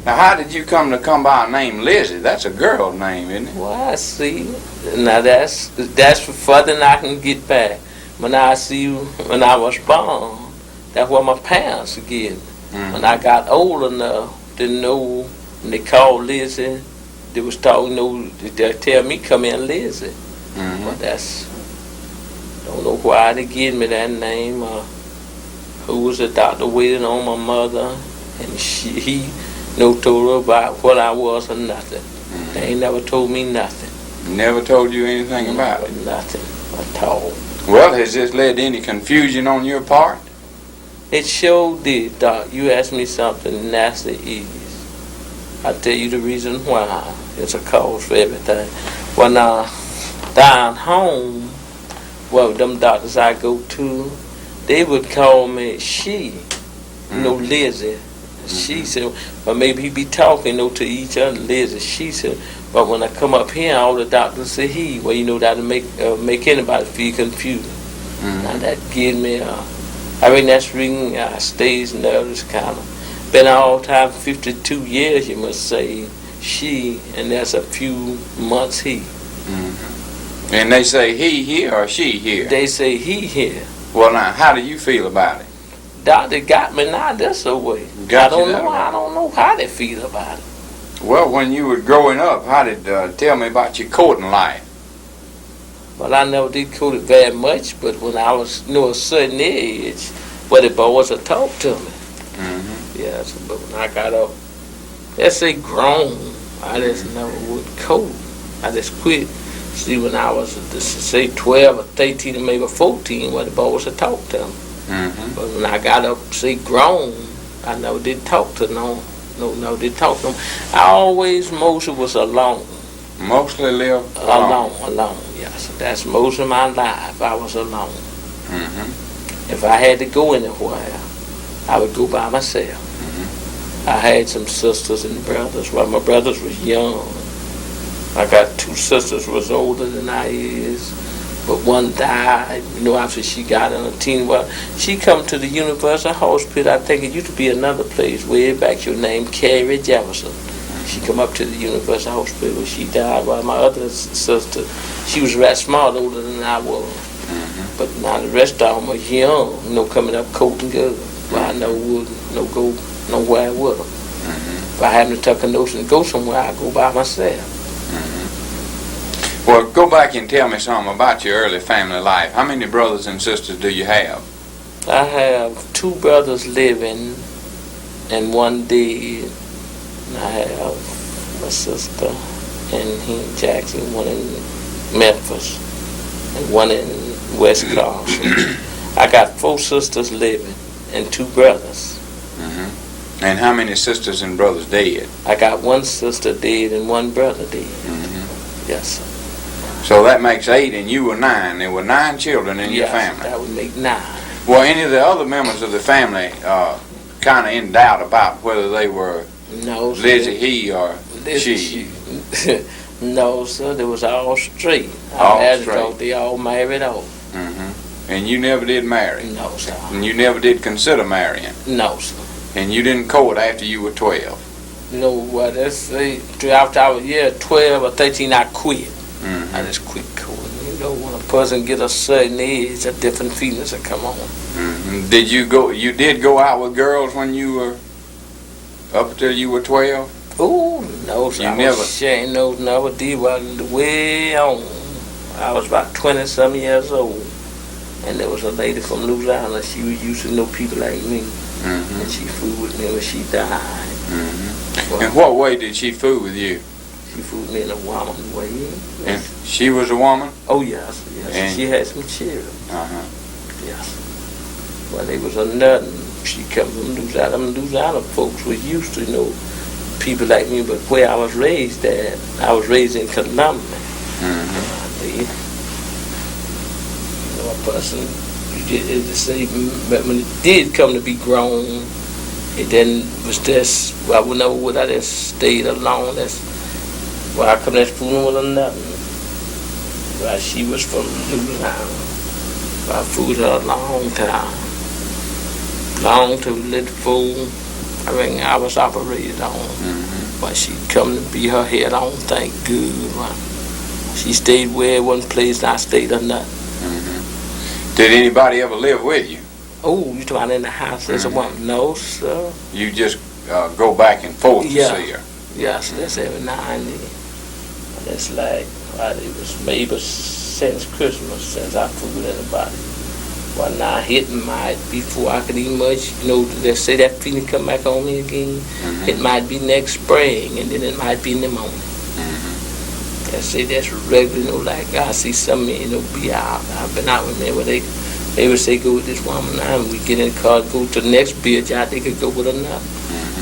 Now, how did you come by a name Lizzie? That's a girl's name, isn't it? Well, I see. Now that's for further than I can get back. When I see when I was born, that's what my parents gave me. When I got old enough to know, when they called Lizzie, they was talking, they tell me come in Lizzie. But don't know why they give me that name. Who was the doctor waiting on my mother, and he told her about what I was or nothing. They ain't never told me nothing. Never told you anything about it? Nothing at all. Well, has this led to any confusion on your part? It sure did, Doc. You asked me something nasty easy. I'll tell you the reason why. It's a cause for everything. When down home, well, them doctors I go to, they would call me she, Lizzie. She said, but maybe he be talking to each other, Lizzie. She said, but when I come up here, all the doctors say he. Well, that'll make anybody feel confused. Now that gives me, I mean, that's the reason I stays nervous kind of. Been all time 52 years, you must say, she, and that's a few months he. And they say he here or she here? They say he here. Well, now, how do you feel about it? Doctor got me now this way. I don't know how they feel about it. Well, when you were growing up, how did tell me about your courting life? Well, I never did court it very much, but when I was a certain age, the boys would talk to me. Yes, but when I got up, let's say grown, I just never would court. I just quit. See, when I was, say, 12 or 13 or maybe 14, the boys would talk to me. But when I got up, say, grown, I never did talk to never did talk to them. I always mostly was alone. Mostly lived alone? Alone, yes. That's most of my life, I was alone. If I had to go anywhere, I would go by myself. I had some sisters and brothers. Well, my brothers was young. I got two sisters was older than I is. But one died, after she got in a teen. Well, she come to the Universal Hospital. I think it used to be another place way back. Your name, Carrie Jefferson. She come up to the Universal Hospital. She died. While my other sister, she was right smart, older than I was. But now the rest of them was young, coming up cold and good. Well, I wouldn't go nowhere with them. If I happen to tuck a notion and go somewhere, I go by myself. Well, go back and tell me something about your early family life. How many brothers and sisters do you have? I have two brothers living and one dead. I have my sister in Jackson, one in Memphis, and one in West Carson. I got 4 sisters living and 2 brothers. And how many sisters and brothers dead? I got 1 sister dead and 1 brother dead. Yes, sir. So that makes 8, and you were 9. There were 9 children in your family. That would make 9. Well, any of the other members of the family kind of in doubt about whether they were Lizzie, he, or she? No, sir. They was all straight. All straight. They all married off. And you never did marry? No, sir. And you never did consider marrying? No, sir. And you didn't court after you were 12? No, well, after I was 12 or 13, I quit. I just quit courting. When a person get a certain age, a different feelings will come on. Did you did go out with girls when you were up until you were 12? Oh, no, sir. You never did. Well, way on. I was about 20-some years old. And there was a lady from Louisiana. She used to know people like me. And she fooled with me when she died. Well, in what way did she fool with you? She fooled me in a woman way. And she was a woman? Oh, yes. And she had some children. Yes. Well, they was a nut. She come from Louisiana. Them Louisiana folks were used to, people like me. But where I was raised at, I was raised in Columbia. A person, but when it did come to be grown, it then was just, well, I just stayed alone. I come to fooling with her nothing. Well, she was from Louisiana. I fooled her a long time. Long to let 4 I reckon I was operated on. But she come to be her head on, thank good. Well, she stayed where one place and I stayed or nothing. Did anybody ever live with you? Oh, you talking in the house as a woman? No, sir. You just go back and forth to see her? Yes, that's every now and then. That's like, it was maybe since Christmas, since I fooled anybody. Well, now it might, before I could eat much, let's say that feeling come back on me again. It might be next spring, and then it might be in the morning. Let's say that's regular, like I see some men, be out. I've been out with men where they would say, go with this woman now, and we get in the car, go to the next bitch out, they could go with another.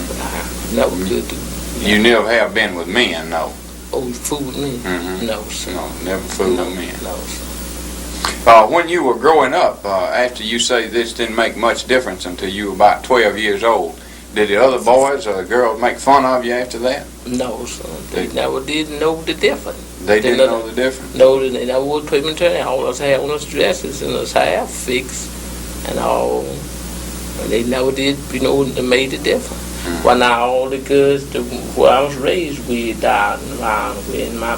But I never could do. You never have been with men, no? Oh, you fool with me? No, sir. No, never fooled with men. No, sir. When you were growing up, after you say this didn't make much difference until you were about 12 years old, did the other boys or the girls make fun of you after that? No, sir. They never did know the difference. They didn't know the difference? No, they never would put me in turn. All us had on us dresses and us hair fixed and all. And they never did, they made the difference. Well, now all the girls where I was raised with down around in my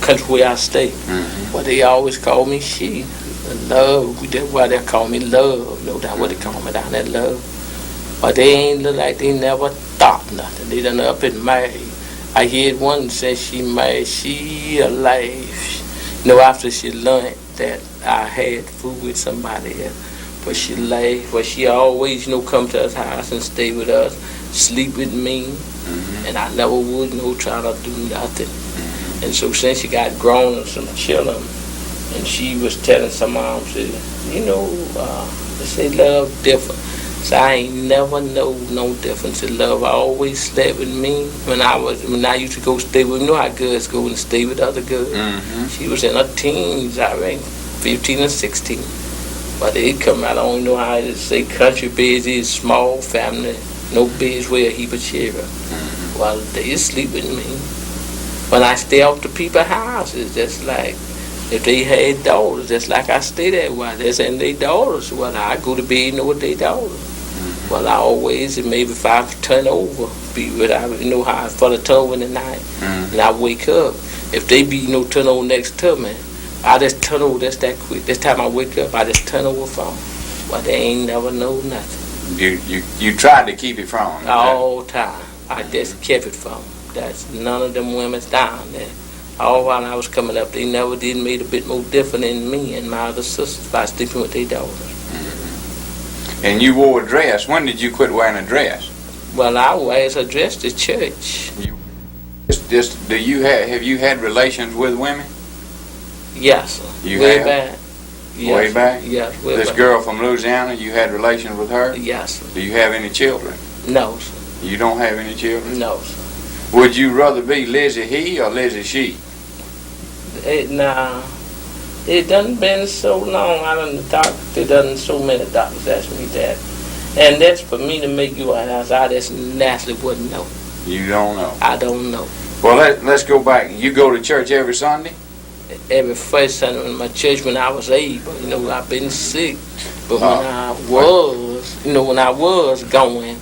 country where I stay. But they always call me she. Love. That's why they call me love. That's what they call me down there, love. But they ain't look like they never thought nothing. They done up and married. I heard one say she married, she alive. After she learned that I had food with somebody else. But she left, but she always, come to us house and stay with us, sleep with me. And I never would, try to do nothing. And so since she got grown and some children, and she was telling some moms, they say love different. So I ain't never know no difference in love. I always slept with me when I used to go stay with, how girls go and stay with other girls. She was in her teens, I reckon, 15 or 16. But they come out, I don't know how to say country busy, small family, no beds where a heap of children. Well, they sleep with me. When I stay off to people's houses, just like if they had daughters, just like I stay there while they're saying they daughters. Well, I go to bed with their daughters. Well, I always, maybe if I turn over, how I fall turn over in the night, and I wake up. If they be turn over next to me, I just turn over just that quick. This time I wake up, I just turn over from them. Well, they ain't never know nothing. You tried to keep it from them? All the time. I just kept it from them. That's none of them women's down there. All while I was coming up, they never did made a bit more different than me and my other sisters by sleeping with their daughters. And you wore a dress. When did you quit wearing a dress? Well, I wears a dress to church. Have you had relations with women? Yes, sir. You way have? Back. Yes, way back? Yes, way this back. Girl from Louisiana, you had relations with her? Yes, sir. Do you have any children? No, sir. You don't have any children? No, sir. Would you rather be Lizzie he or Lizzie she? It done been so long. There done so many doctors ask me that. And that's for me to make you an answer. I just naturally wouldn't know. You don't know? I don't know. Well, let's go back. You go to church every Sunday? Every first Sunday in my church when I was able. I've been sick. But when I was going,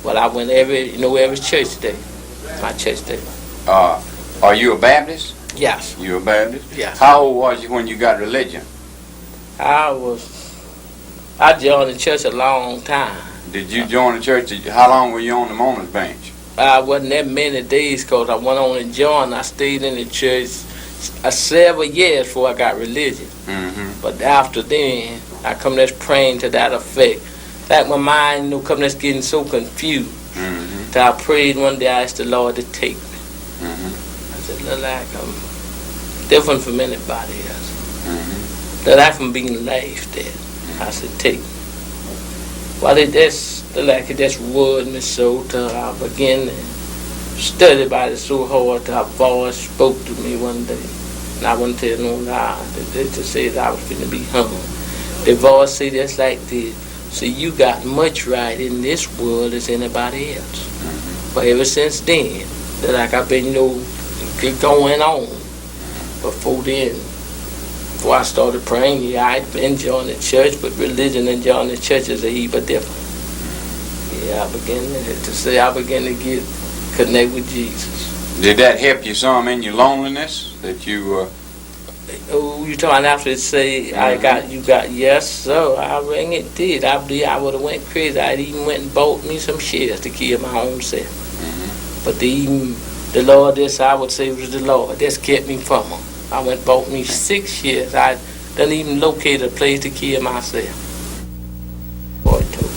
well, I went every church day. My church day. Are you a Baptist? Yes. You a Baptist? Yes. How old was you when you got religion? I joined the church a long time. Did you join the church? How long were you on the mourner's bench? I wasn't that many days because I went on and joined. I stayed in the church several years before I got religion. But after then, I come just praying to that effect. Like my mind, come just getting so confused. That I prayed one day, I asked the Lord to take me. I said, look like I'm different from anybody else. That I'm being laughed at. I said, take me. Well, it just worried me so till I began to study about it so hard till a voice spoke to me one day. And I wouldn't tell no lie. They just said I was going to be hung. The voice said just like this. So you got much right in this world as anybody else. But ever since then, I've been, going on. Before then, before I started praying, I'd been joining the church, but religion and joining the church is a heap of different. Yeah, I began to get connect with Jesus. Did that help you some in your loneliness? That you Oh, you talking after it say yes, sir. I reckon it did. I believe I would have went crazy. I'd even went and bought me some shares to kill my own self. But the Lord, this I would say was the Lord. That's kept me from him. I went and bought me 6 shares. I didn't even locate a place to kill myself. Boy, too.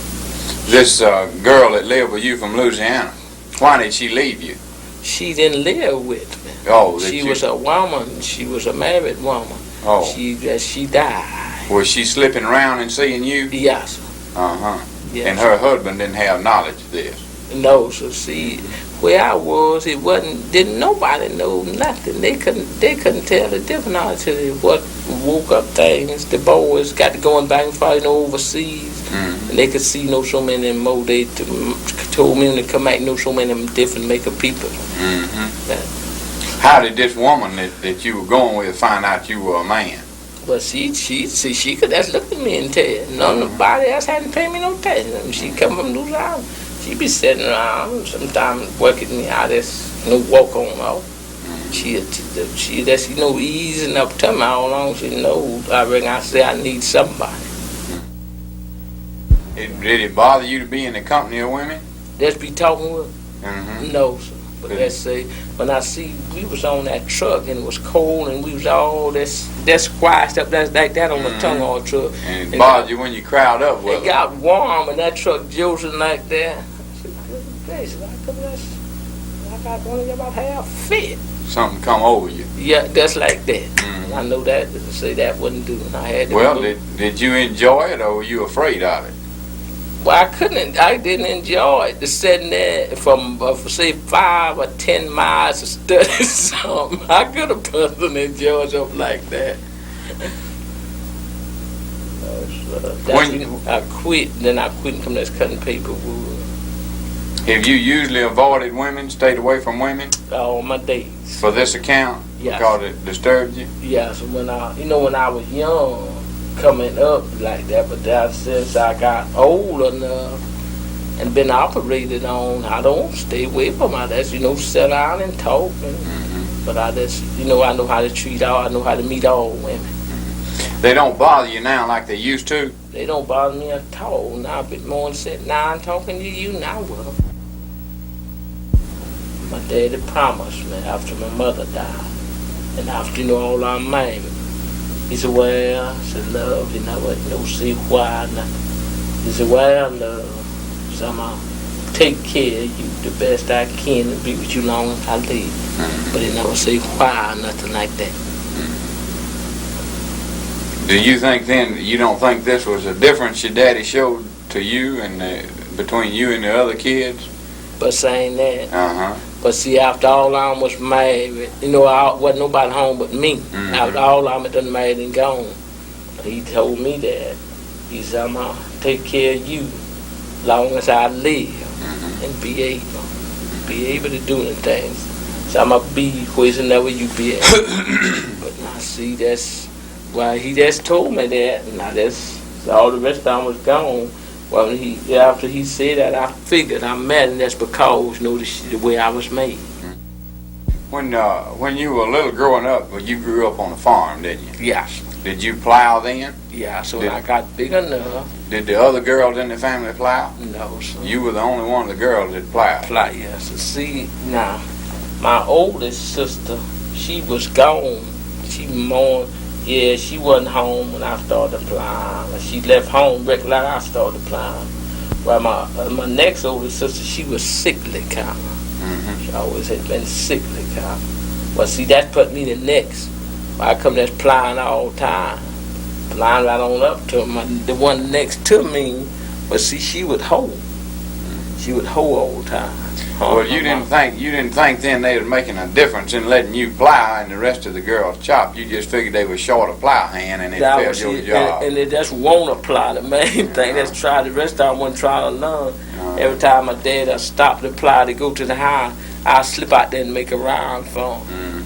This girl that lived with you from Louisiana, why did she leave you? She didn't live with me. Oh, she was a woman. She was a married woman. Oh. She died. Was she slipping around and seeing you? Yes. Yes. And her husband didn't have knowledge of this? No, so see, where I was, didn't nobody know nothing. They couldn't tell the difference until they woke up things. The boys got to going back and forth overseas, and they could see so many more. They told me to come back so many different makeup people. How did this woman that you were going with find out you were a man? Well, she could just look at me and tell. Nobody else hadn't paid me no attention. She come from Louisiana. She be sitting around, sometimes working me out. There's no walk on off. She that's easing up to me how long she knows. I reckon I say I need somebody. Did it bother you to be in the company of women? Just be talking with? No, sir. But let's say when I see we was on that truck and it was cold and we was all that's squashed up that's like that on the tongue on the truck. And it bothered you when you crowd up with it? It got warm and that truck jolting like that. I said, good gracious, I got only about half fit. Something come over you? Yeah, that's like that. I know that to say that wouldn't do. I had to well, did you enjoy it or were you afraid of it? Well, I didn't enjoy it. The sitting there from, say, 5 or 10 miles to study something. I could have personally enjoyed something like that. I quit, then I quit and come just cutting paperwood. Have you usually avoided women, stayed away from women? All my days. For this account? Yes. Because it disturbed you? Yes, when I was young, coming up like that, but since I got old enough and been operated on, I don't stay away from my that's sit down and talk but I just I know how to treat I know how to meet all women. They don't bother you now like they used to? They don't bother me at all. Now I've been more than sitting down talking to you now with them. My daddy promised me after my mother died and after all our married. He said, well, I said, love, see why nothing. He said, well, love, so I'm going to take care of you the best I can and be with you long as I live. But he never say why or nothing like that. Do you think then, you don't think this was a difference your daddy showed to you and between you and the other kids? But saying that. But see, after all I was married, I wasn't nobody home but me. After all I done married and gone, he told me that. He said, I'm going to take care of you long as I live and be able to do anything. So I'm going to be wherever you be at. But now see, that's why he just told me that. Now that's all the rest of them was gone. Well, after he said that, I figured I'm mad, and that's because the way I was made. When you were little growing up, you grew up on a farm, didn't you? Yes. Did you plow then? Yeah. So when I got big enough. Did the other girls in the family plow? No, sir. You were the only one of the girls that plowed. Yes. So see, now my oldest sister, she was gone. She wasn't home when I started plowing. She left home right like I started plowing. Well, my next oldest sister, she was sickly kind of. She always had been sickly kind of. Well, see, that put me the next. I come just plowing all the time. Plowing right on up to the one next to me. But see, she would hoe. She would hoe all the time. Well, you didn't think then they were making a difference in letting you plow and the rest of the girls chop. You just figured they were short a plow hand and it failed your job. And they just won't apply the main thing. That's try the rest of them wasn't trying to learn. Every time my dad stopped the plow to go to the house, I'd slip out there and make a round for him.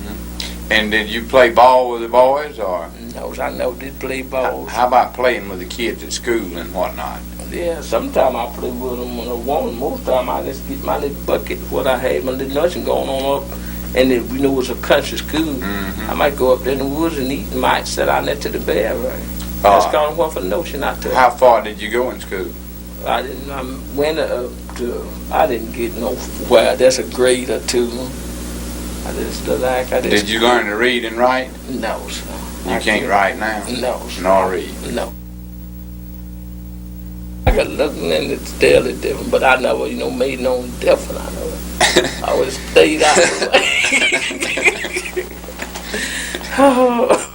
And did you play ball with the boys or? No, I never did play ball. How about playing with the kids at school and whatnot? Yeah, sometimes I play with them when I want. Most time I just get my little bucket, what I had, my little luncheon going on up. And if we know it's a country school, I might go up there in the woods and eat and might sit down there to the bed, right? That's kind of one for the notion out there. How far did you go in school? I didn't, I went up to, I didn't get nowhere. That's a grade or two. Did you learn to read and write? No, sir. You can't write now? No, sir. Nor read? No. I got looking and it's daily different, but I never, made no difference. I know it. I always stayed out of the way.